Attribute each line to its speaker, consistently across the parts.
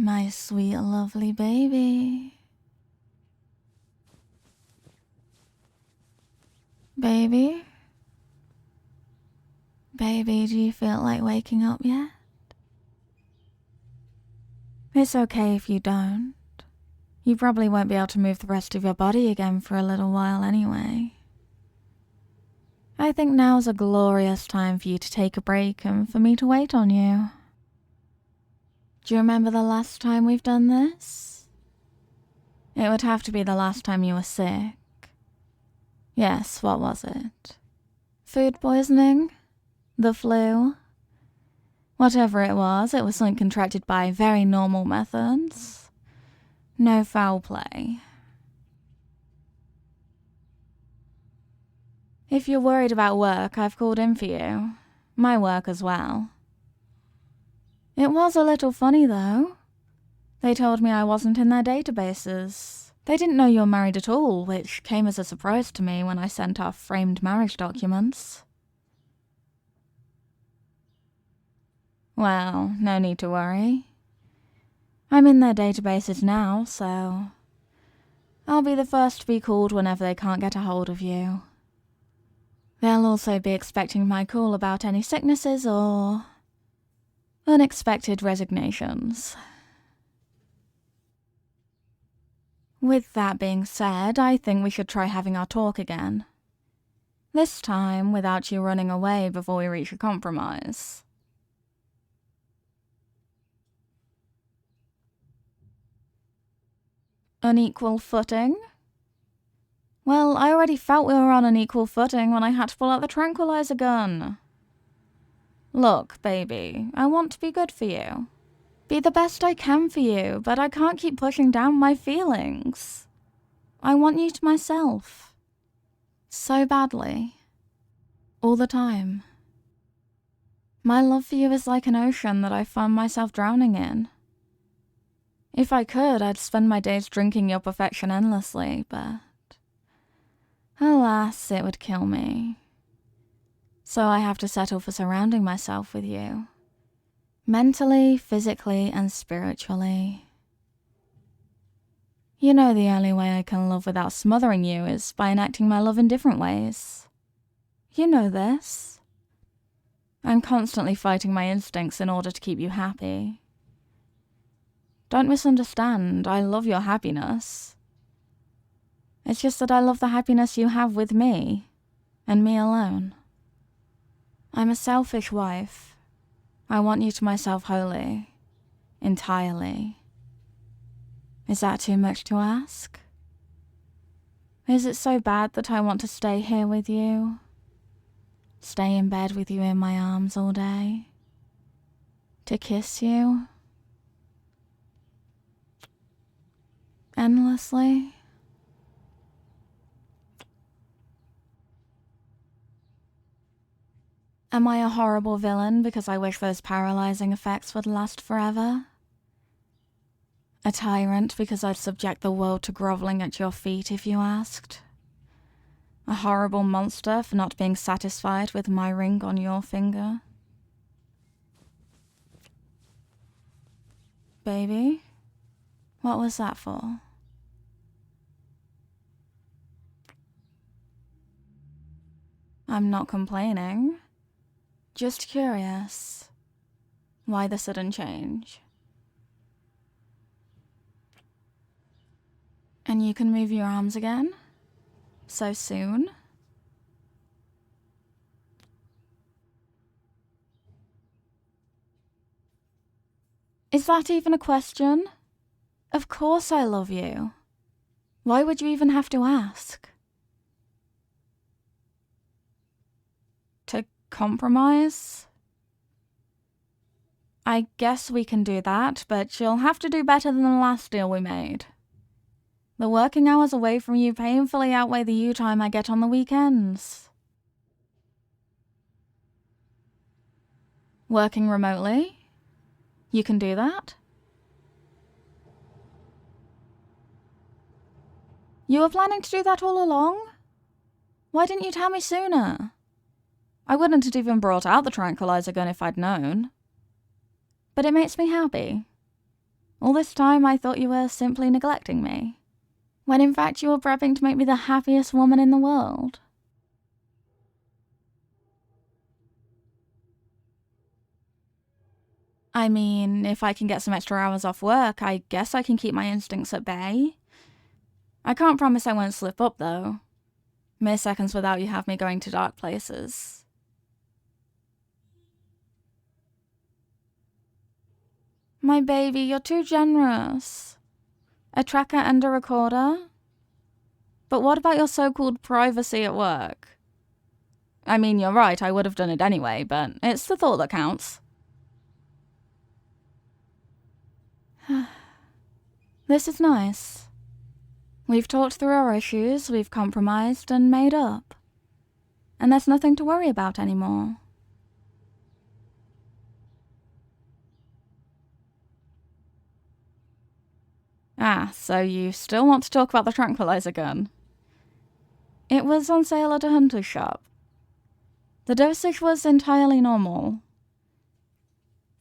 Speaker 1: My sweet, lovely baby. Baby? Baby, do you feel like waking up yet? It's okay if you don't. You probably won't be able to move the rest of your body again for a little while anyway. I think now's a glorious time for you to take a break and for me to wait on you. Do you remember the last time we've done this? It would have to be the last time you were sick. Yes, what was it? Food poisoning? The flu? Whatever it was something contracted by very normal methods. No foul play. If you're worried about work, I've called in for you. My work as well. It was a little funny, though. They told me I wasn't in their databases. They didn't know you were married at all, which came as a surprise to me when I sent off framed marriage documents. Well, no need to worry. I'm in their databases now, so I'll be the first to be called whenever they can't get a hold of you. They'll also be expecting my call about any sicknesses or unexpected resignations. With that being said, I think we should try having our talk again. This time without you running away before we reach a compromise. Unequal footing? Well, I already felt we were on an equal footing when I had to pull out the tranquilizer gun. Look, baby, I want to be good for you. Be the best I can for you, but I can't keep pushing down my feelings. I want you to myself. So badly. All the time. My love for you is like an ocean that I find myself drowning in. If I could, I'd spend my days drinking your perfection endlessly, but alas, it would kill me. So I have to settle for surrounding myself with you. Mentally, physically, and spiritually. You know the only way I can love without smothering you is by enacting my love in different ways. You know this. I'm constantly fighting my instincts in order to keep you happy. Don't misunderstand, I love your happiness. It's just that I love the happiness you have with me, and me alone. I'm a selfish wife. I want you to myself wholly, entirely. Is that too much to ask? Is it so bad that I want to stay here with you? Stay in bed with you in my arms all day? To kiss you? Endlessly? Am I a horrible villain because I wish those paralyzing effects would last forever? A tyrant because I'd subject the world to groveling at your feet if you asked? A horrible monster for not being satisfied with my ring on your finger? Baby, what was that for? I'm not complaining. Just curious. Why the sudden change? And you can move your arms again? So soon? Is that even a question? Of course I love you. Why would you even have to ask? To compromise? I guess we can do that, but you'll have to do better than the last deal we made. The working hours away from you painfully outweigh the you time I get on the weekends. Working remotely? You can do that? You were planning to do that all along? Why didn't you tell me sooner? I wouldn't have even brought out the tranquilizer gun if I'd known. But it makes me happy. All this time I thought you were simply neglecting me, when in fact you were prepping to make me the happiest woman in the world. I mean, if I can get some extra hours off work, I guess I can keep my instincts at bay. I can't promise I won't slip up, though. Mere seconds without you have me going to dark places. My baby, you're too generous. A tracker and a recorder? But what about your so-called privacy at work? I mean, you're right, I would have done it anyway, but it's the thought that counts. This is nice. We've talked through our issues, we've compromised and made up. And there's nothing to worry about anymore. Ah, so you still want to talk about the tranquilizer gun? It was on sale at a hunter's shop. The dosage was entirely normal.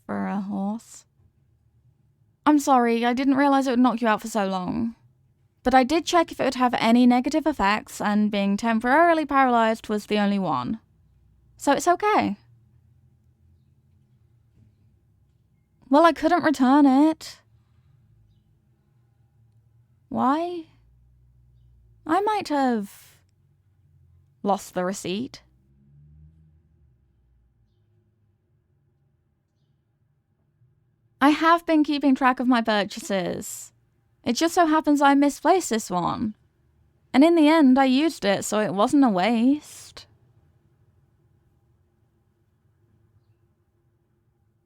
Speaker 1: For a horse. I'm sorry, I didn't realize it would knock you out for so long. But I did check if it would have any negative effects, and being temporarily paralyzed was the only one. So it's okay. Well, I couldn't return it. Why? I might have lost the receipt. I have been keeping track of my purchases. It just so happens I misplaced this one. And in the end, I used it, so it wasn't a waste.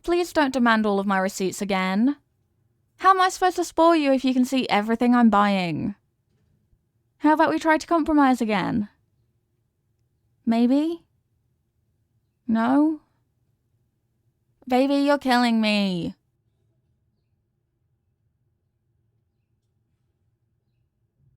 Speaker 1: Please don't demand all of my receipts again. How am I supposed to spoil you if you can see everything I'm buying? How about we try to compromise again? Maybe? No? Baby, you're killing me.